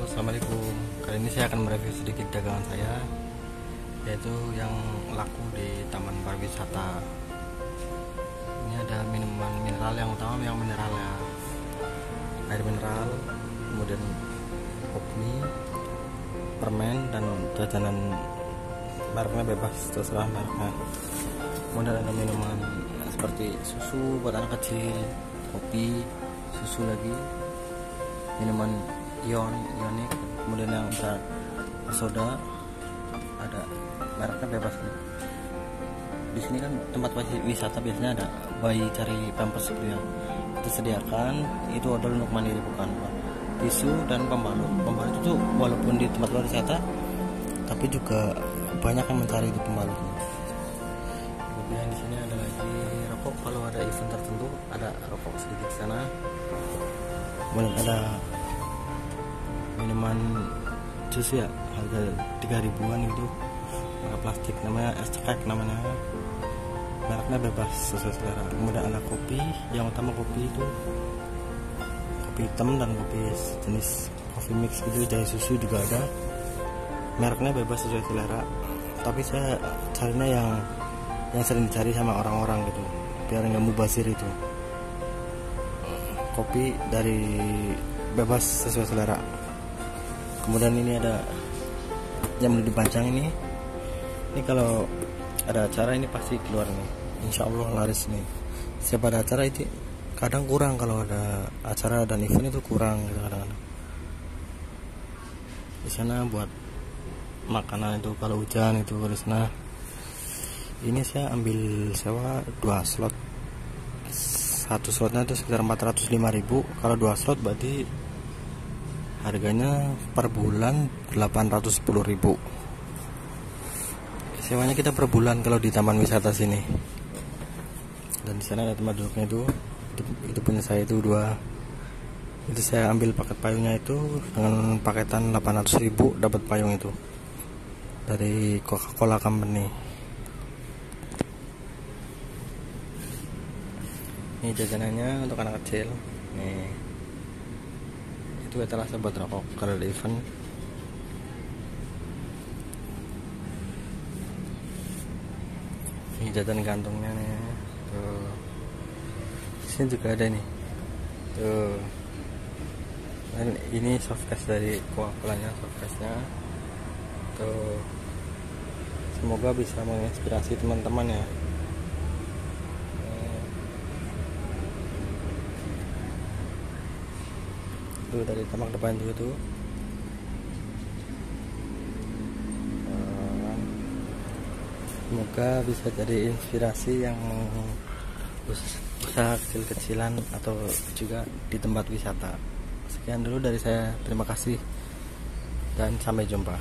Assalamualaikum. Kali ini saya akan mereview sedikit dagangan saya, yaitu yang laku di Taman Pariwisata. Ini ada minuman mineral, yang utama yang mineral ya, air mineral, kemudian kopi, permen, dan jajanan mereknya bebas, terserah mereknya. Kemudian ada minuman seperti susu buat anak kecil, kopi, susu lagi, minuman ionik, kemudian yang bisa soda, ada mereknya bebas nih. Di sini kan tempat wisata biasanya ada bayi cari pampers gitu ya, kita sediakan. Itu odol untuk mandiri, bukan tisu dan pembalut. Pembalut itu walaupun di tempat luar wisata, tapi juga banyak yang mencari di pembalutnya. Kemudian di sini ada lagi rokok, kalau ada event tertentu ada rokok sedikit sana. Kemudian ada minuman jus ya, harga 3 ribuan gitu, pakai plastik, namanya es cekek namanya, mereknya bebas sesuai selera. Kemudian ada kopi, yang utama kopi itu kopi hitam dan kopi jenis coffee mix gitu, jahe susu juga ada, mereknya bebas sesuai selera. Tapi saya carinya yang sering dicari sama orang-orang gitu, biar nggak mubazir itu. Kopi dari bebas sesuai selera. Kemudian ini ada yang belum dipajang ini kalau ada acara ini pasti keluar nih, insya Allah laris nih. Siapa ada acara itu kadang kurang, kalau ada acara dan event itu kurang gitu kadang-kadang. Di sana buat makanan itu kalau hujan itu di sana. Ini saya ambil sewa 2 slot, satu slotnya itu sekitar 405.000. Kalau 2 slot berarti harganya per bulan 810.000. Sewanya kita per bulan kalau di taman wisata sini. Dan di sana ada tempat duduknya itu punya saya itu 2. Itu saya ambil paket payungnya itu dengan paketan 800.000, dapat payung itu dari Coca-Cola Company. Ini jajanannya untuk anak kecil. Nih, itu adalah buat rokok kalau ada event. Ini jajan kantongnya nih. Tuh. Di sini juga ada nih. Tuh. Dan ini softcase dari Coca-Colanya, softcase-nya. Tuh. Semoga bisa menginspirasi teman-teman ya. Itu dari tamak depan juga tuh. Semoga bisa jadi inspirasi yang usaha kecil-kecilan atau juga di tempat wisata. Sekian dulu dari saya, terima kasih dan sampai jumpa.